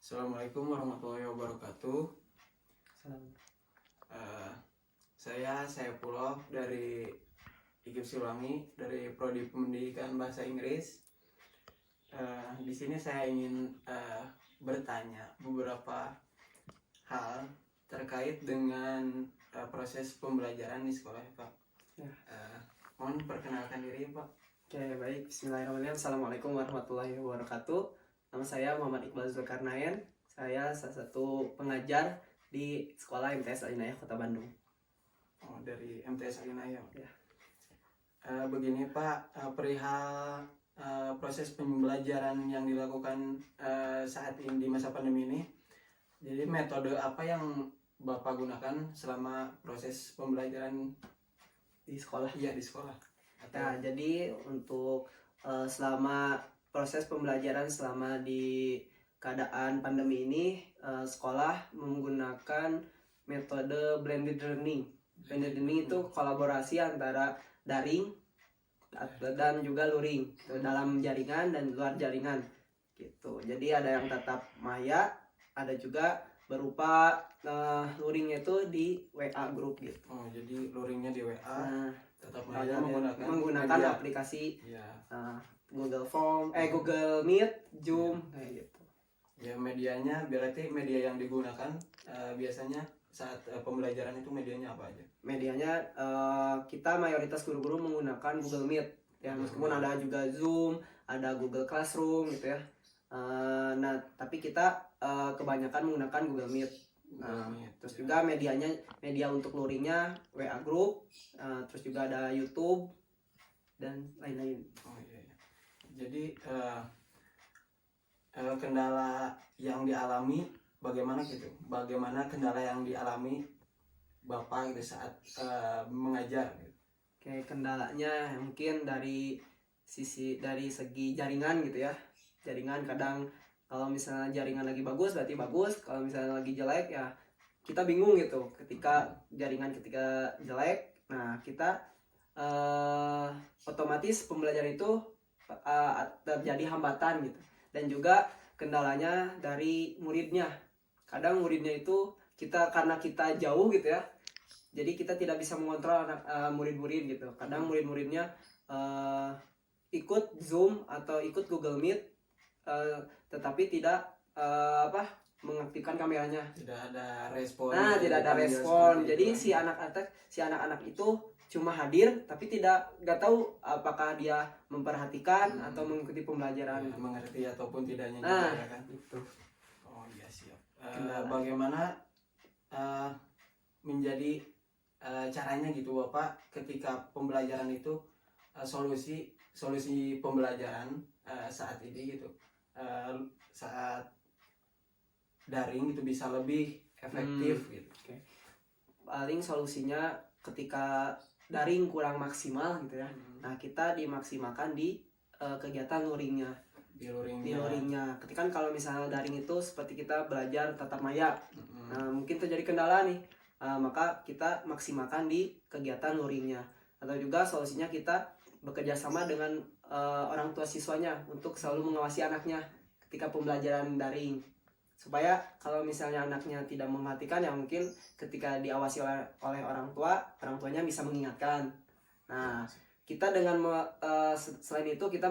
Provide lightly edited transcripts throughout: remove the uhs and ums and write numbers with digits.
Assalamualaikum warahmatullahi wabarakatuh. Salam. Eh, saya Saifullah dari IKIP Silwangi dari Prodi Pendidikan Bahasa Inggris. Di sini saya ingin bertanya beberapa hal terkait dengan proses pembelajaran di sekolah, Pak. Ya. Mohon perkenalkan diri, Pak. Oke, baik. Bismillahirrahmanirrahim. Assalamualaikum warahmatullahi wabarakatuh. Nama saya Muhammad Iqbal Zulkarnain. Saya salah satu pengajar di Sekolah MTS Alinaya Kota Bandung. Oh, dari MTS Alinaya. Ya. Begini, Pak, perihal proses pembelajaran yang dilakukan saat ini di masa pandemi ini. Jadi metode apa yang Bapak gunakan selama proses pembelajaran Di sekolah. iya di sekolah? Ya, jadi untuk selama proses pembelajaran selama di keadaan pandemi ini, sekolah menggunakan metode blended learning. Blended learning itu kolaborasi antara daring dan juga luring, dalam jaringan dan luar jaringan gitu. Jadi ada yang tetap maya, ada juga berupa luringnya itu di WA group gitu. Oh, jadi luringnya di WA, Nah, tetap maya menggunakan media. aplikasi Ya, Google Form, Google Meet, Zoom, kayak gitu. ya medianya berarti media yang digunakan biasanya saat pembelajaran itu medianya apa aja? Medianya kita mayoritas guru-guru menggunakan Google Meet. Ya, meskipun ada juga Zoom, ada Google Classroom gitu ya. Nah, tapi kita kebanyakan menggunakan Google Meet. Google Meet, Terus ya. juga media untuk luringnya WA Group, terus juga ada YouTube dan lain-lain. Oh iya, iya. Jadi kendala yang dialami bagaimana gitu? Bagaimana kendala yang dialami Bapak gitu saat mengajar? Gitu? Oke, kendalanya mungkin dari segi jaringan gitu ya. Jaringan kadang kalau misalnya jaringan lagi bagus berarti bagus, kalau misalnya lagi jelek ya kita bingung gitu. Ketika jelek, nah kita otomatis pembelajaran itu terjadi hambatan gitu. Dan juga kendalanya dari muridnya. Kadang muridnya itu karena kita jauh gitu ya, jadi kita tidak bisa mengontrol murid-murid gitu. Kadang murid-muridnya ikut Zoom atau ikut Google Meet, tetapi tidak mengaktifkan kameranya. Tidak ada respon. Nah, tidak ada respon. Jadi si anak-anak itu cuma hadir tapi nggak tahu apakah dia memperhatikan atau mengikuti pembelajaran. Ya, mengerti ataupun tidaknya Nah, juga ya kan? itu. Oh iya, siap. Kendala. Bagaimana menjadi caranya gitu Bapak ketika pembelajaran itu solusi pembelajaran saat ini gitu, saat daring itu bisa lebih efektif gitu. Okay. Paling solusinya ketika daring kurang maksimal gitu ya. Nah, kita dimaksimalkan di kegiatan luringnya. Di Di luringnya. Ketika kalau misalnya daring itu seperti kita belajar tatap maya. Nah, mungkin terjadi kendala nih. Maka kita maksimalkan di kegiatan luringnya. Atau juga solusinya kita bekerja sama dengan orang tua siswanya untuk selalu mengawasi anaknya ketika pembelajaran daring. Supaya kalau misalnya anaknya tidak memperhatikan ya mungkin ketika diawasi oleh orang tuanya bisa mengingatkan. Nah, kita dengan selain itu kita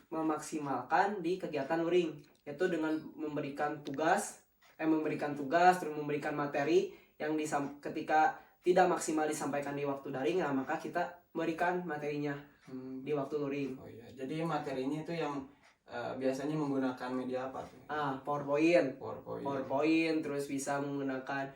memaksimalkan di kegiatan luring, yaitu dengan memberikan tugas terus memberikan materi yang ketika tidak maksimal disampaikan di waktu daring, nah maka kita berikan materinya di waktu luring. Oh iya, jadi materinya itu yang biasanya menggunakan media apa tuh? PowerPoint, terus bisa menggunakan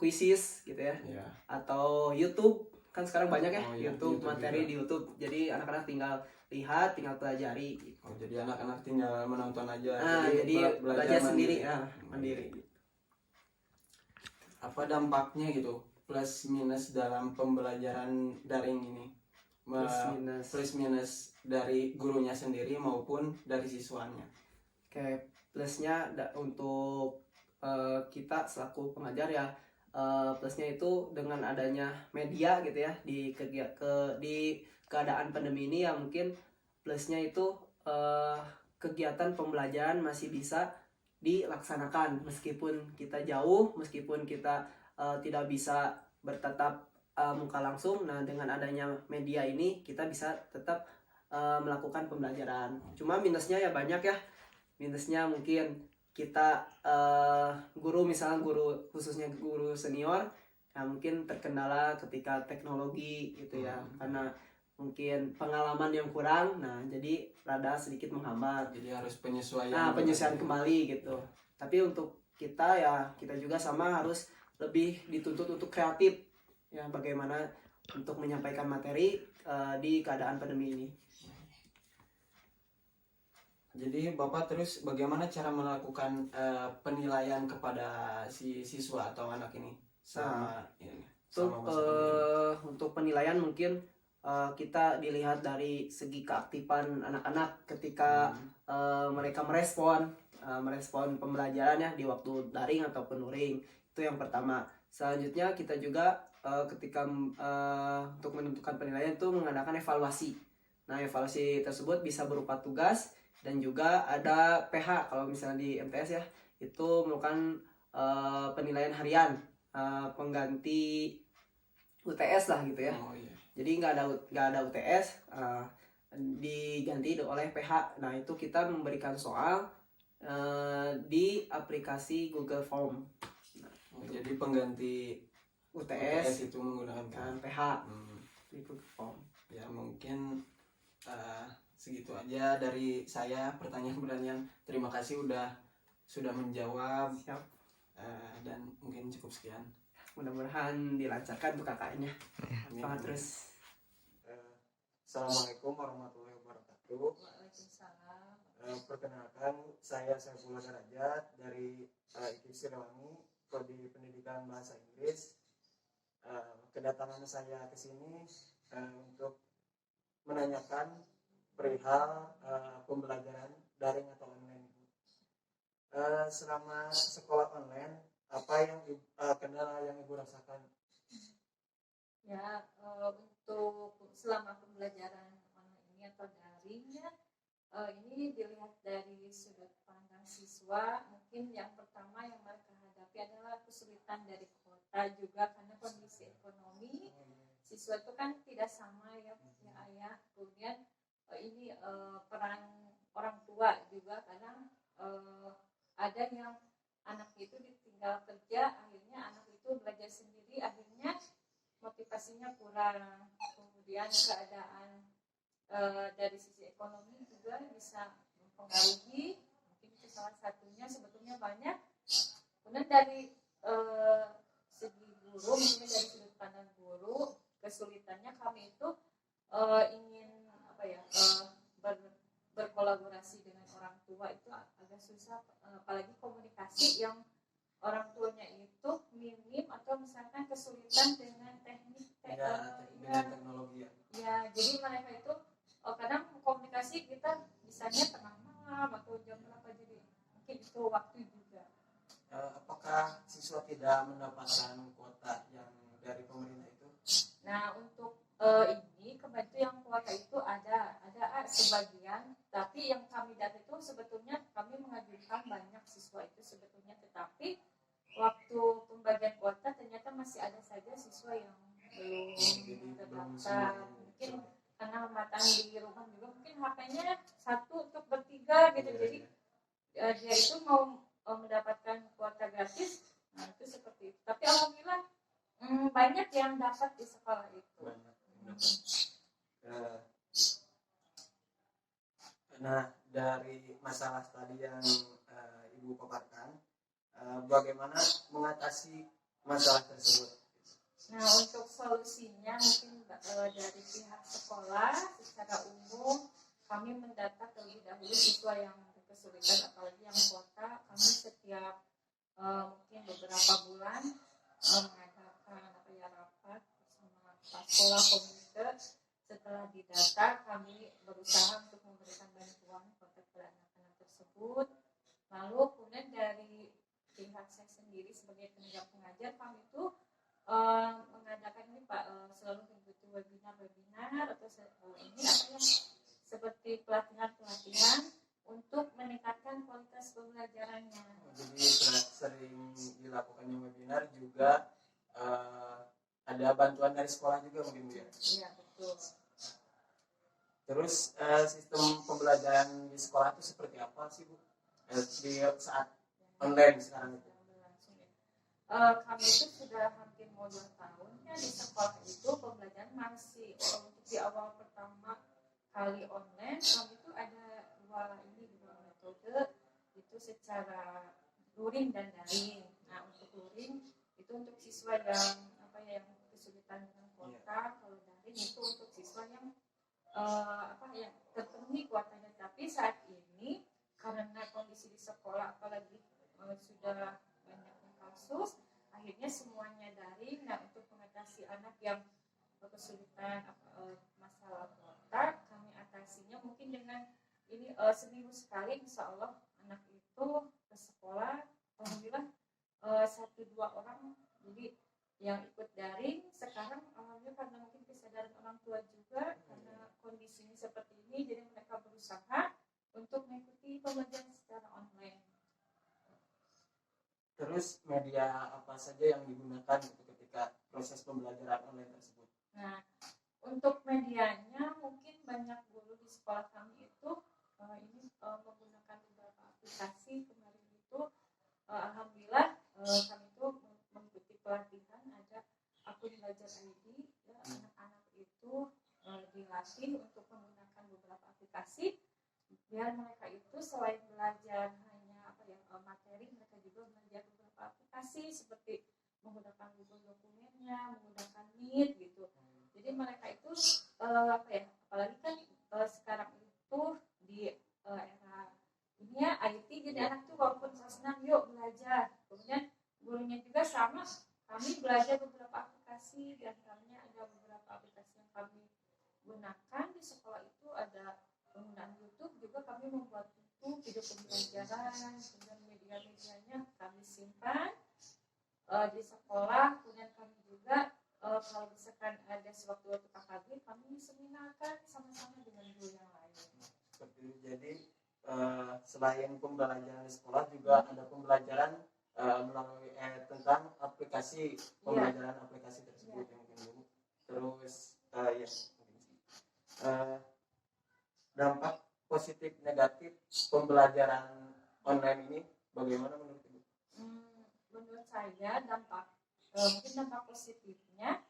quizzes gitu ya. Yeah. Atau YouTube, kan sekarang banyak ya. Oh, iya, YouTube materi juga. di YouTube. Jadi anak-anak tinggal lihat, tinggal pelajari gitu. Oh, jadi anak-anak tinggal menonton aja. Jadi belajar sendiri mandiri. Apa dampaknya gitu plus minus dalam pembelajaran daring ini? Plus minus dari gurunya sendiri maupun dari siswanya. Oke, plusnya untuk kita selaku pengajar ya, plusnya itu dengan adanya media gitu ya di keadaan pandemi ini ya, mungkin plusnya itu kegiatan pembelajaran masih bisa dilaksanakan meskipun kita jauh, meskipun kita tidak bisa bertatap muka langsung. Nah, dengan adanya media ini kita bisa tetap melakukan pembelajaran. Cuma minusnya ya banyak ya. Minusnya mungkin kita guru, misalnya guru khususnya guru senior, ya mungkin terkendala ketika teknologi gitu ya, karena mungkin pengalaman yang kurang. Nah, jadi rada sedikit menghambat. Jadi harus penyesuaian. Nah, penyesuaian kembali gitu. Tapi untuk kita ya, kita juga sama harus lebih dituntut untuk kreatif ya, bagaimana untuk menyampaikan materi di keadaan pandemi ini. Jadi Bapak terus bagaimana cara melakukan penilaian kepada si siswa atau anak ini selama ini? Untuk penilaian mungkin kita dilihat dari segi keaktifan anak-anak ketika mereka merespon pembelajarannya di waktu daring ataupun luring. Itu yang pertama. Selanjutnya kita juga ketika untuk menentukan penilaian itu mengadakan evaluasi. Nah, evaluasi tersebut bisa berupa tugas dan juga ada PH kalau misalnya di MTS ya, itu melakukan penilaian harian, pengganti UTS lah gitu ya. Oh, iya. Jadi nggak ada UTS, diganti oleh PH. Nah, itu kita memberikan soal di aplikasi Google Form. Jadi pengganti UTS itu menggunakan PH di Google Form. Ya mungkin segitu aja dari saya pertanyaan-pertanyaan. Terima kasih sudah menjawab. Siap. Dan mungkin cukup sekian. Mudah-mudahan dilancarkan untuk KKN-nya. Semangat terus. Assalamualaikum warahmatullahi wabarakatuh. Waalaikumsalam. Perkenalkan, saya Saifullah Darajat dari IKIP Siliwangi, Prodi Pendidikan Bahasa Inggris. Kedatangan saya ke sini untuk menanyakan perihal pembelajaran daring atau online. Selama sekolah online, apa yang kendala yang Ibu rasakan? Ya, untuk selama pembelajaran online ini atau daringnya, ini dilihat dari sudut pandang siswa. Mungkin yang pertama yang mereka hadapi adalah kesulitan dari kuota juga, karena kondisi ekonomi siswa itu kan tidak sama ya, ayah. Kemudian ini peran orang tua juga, kadang ada yang anak itu ditinggal kerja, akhirnya anak itu belajar sendiri, akhirnya motivasinya kurang. Kemudian keadaan dari sisi ekonomi juga bisa mempengaruhi, mungkin itu salah satunya, sebetulnya banyak. Kemudian dari segi guru, mungkin dari sudut pandang guru, kesulitannya kami itu ingin berkolaborasi dengan orang tua itu agak susah, apalagi komunikasi yang orang tuanya itu minim, atau misalkan kesulitan dengan teknik dengan teknologi ya. Jadi mereka itu kadang komunikasi kita bisanya tengah malam atau jam berapa, jadi mungkin itu waktu juga. Apakah siswa tidak mendapatkan kuota yang dari pemerintah itu? Nah, untuk ini kebantu yang kuota itu ada sebagian, tapi yang kami data itu sebetulnya kami mengajukan banyak siswa itu sebetulnya, tetapi waktu pembagian kuota ternyata masih ada saja siswa yang belum terdaftar. Mungkin karena matang di rumah juga, mungkin HP-nya satu untuk bertiga gitu, jadi dia itu mau mendapatkan kuota gratis. Nah, itu seperti itu. Tapi alhamdulillah banyak yang dapat di sekolah itu. Nah, dari masalah tadi yang Ibu paparkan, bagaimana mengatasi masalah tersebut? Nah, untuk solusinya mungkin dari pihak sekolah secara umum kami mendata terlebih dahulu siswa yang kesulitan, apalagi yang kuota. Kami setiap mungkin beberapa bulan mengadakan rapat bersama kepala sekolah, komite. Setelah didata, kami berusaha untuk memberikan bantuan kepada anak-anak tersebut. Lalu kemudian dari pihak saya sendiri sebagai tenaga pengajar, kami itu mengadakan ini Pak, selalu mengikuti webinar atau ini apa ya, seperti pelatihan untuk meningkatkan kualitas pembelajarannya. dilakukannya webinar juga ada bantuan dari sekolah juga mungkin Bu ya. Iya, betul. Terus sistem pembelajaran di sekolah itu seperti apa sih Bu? Di saat online sekarang itu? Berlangsung ya. Kami itu sudah hampir mau 2 tahun ya di sekolah itu pembelajaran masih untuk di awal pertama kali online kami itu ada dua metode itu secara luring dan daring. Nah untuk luring itu untuk siswa yang yang kesulitan dengan kuota, kalau daring itu untuk siswa yang yang terpenuhi kuotanya. Tapi saat ini karena kondisi di sekolah apalagi sudah banyaknya kasus, akhirnya semuanya daring. Nah untuk mengatasi anak yang kesulitan masalah kuota, kami atasinya mungkin dengan ini seminggu sekali insya Allah anak itu ke sekolah. Alhamdulillah 1-2 orang jadi yang ikut daring. Sekarang alhamdulillah karena mungkin kesadaran orang tua juga karena kondisinya seperti ini, jadi mereka berusaha untuk mengikuti pembelajaran secara online. Terus media apa saja yang digunakan ketika proses pembelajaran online tersebut? Nah, untuk medianya mungkin banyak guru di sekolah kami itu menggunakan beberapa aplikasi. Kemarin itu alhamdulillah kami itu mengikuti pelatihan, ada akun belajar ID ya, anak-anak itu dilatih untuk menggunakan beberapa aplikasi biar mereka itu selain belajar hanya materi, mereka juga belajar beberapa aplikasi seperti menggunakan Google dokumennya, menggunakan Meet gitu. Jadi mereka itu apalagi kan sekarang itu di era ini ya IT, jadi anak tuh walaupun senang yuk belajar. Kemudian gurunya juga sama, kami belajar beberapa aplikasi, dan antaranya ada beberapa aplikasi yang kami gunakan di sekolah itu ada penggunaan YouTube, juga kami membuat YouTube, video pembelajaran, kemudian media-medianya kami simpan di sekolah. Kemudian kami juga kalau misalkan ada sewaktu-waktu KKB, kami seminarkan sama-sama dengan guru yang lain. Seperti itu. Jadi selain pembelajaran di sekolah juga ada pembelajaran melalui tentang aplikasi pembelajaran aplikasi tersebut yang mungkin Bu. Terus dampak positif negatif pembelajaran online ini bagaimana menurut Ibu? Menurut saya mungkin dampak positifnya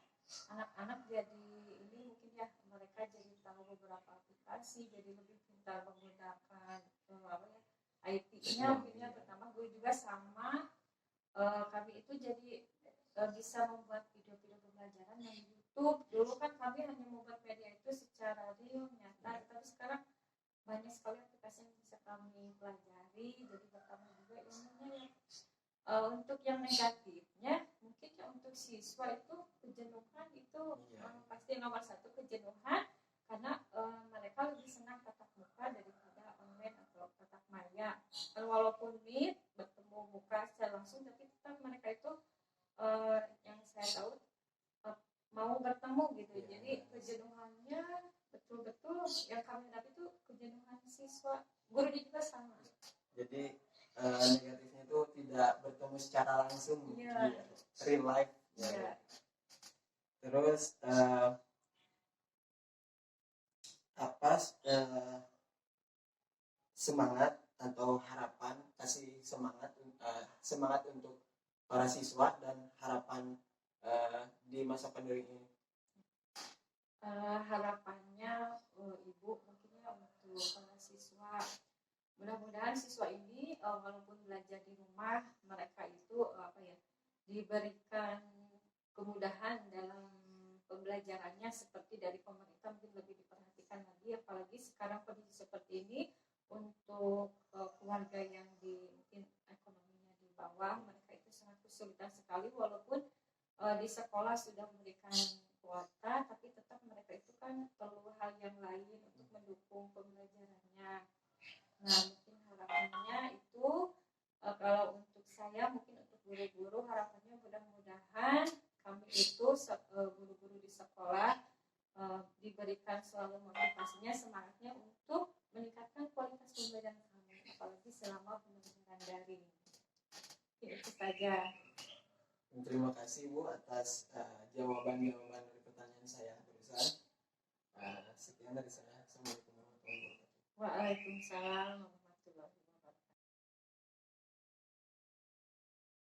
anak-anak jadi ini mungkin ya mereka jadi tahu beberapa aplikasi, jadi lebih pintar menggunakan IT-nya. Mungkin ya pertama gue juga sama kami itu jadi bisa membuat video-video pembelajaran yang YouTube. Dulu kan kami hanya membuat media itu secara real nyata, tapi sekarang banyak sekali aplikasi yang bisa kami pelajari, jadi bertambah juga ilmunya ya. Untuk yang negatifnya mungkin ya untuk siswa itu kejenuhan itu pasti nomor 1, kejenuhan karena mereka lebih senang tatap muka daripada online atau tatap maya. Walaupun Meet bertemu muka secara langsung, tapi tetap mereka itu yang saya tahu mau bertemu gitu. Jadi kejenuhannya betul-betul yang kami dapat itu kejenuhan siswa, guru juga sama. Jadi negatifnya itu tidak bertemu secara langsung di real life. Terus apa semangat atau harapan, kasih semangat untuk para siswa dan harapan di masa pandemi ini? Harapannya Ibu mungkinnya untuk para siswa, mudah-mudahan siswa ini walaupun belajar di rumah, mereka itu diberikan kemudahan dalam pembelajarannya, seperti dari pemerintah mungkin lebih diperhatikan lagi, apalagi sekarang kondisi seperti ini untuk keluarga yang mungkin ekonominya di bawah, mereka itu sangat kesulitan sekali. Walaupun di sekolah sudah memberikan kuota, tapi tetap mereka itu kan perlu hal yang lain untuk mendukung pembelajarannya. Nah mungkin harapannya itu kalau untuk saya, mungkin untuk guru-guru, harapannya mudah-mudahan kami itu guru-guru di sekolah diberikan selalu motivasinya, semangatnya untuk meningkatkan kualitas pembelajaran kami, apalagi selama pembelajaran daring. Itu saja. Terima kasih Bu atas jawaban-jawaban dari pertanyaan saya barusan. Sekian dari saya. Assalamualaikum warahmatullahi wabarakatuh. Waalaikumsalam.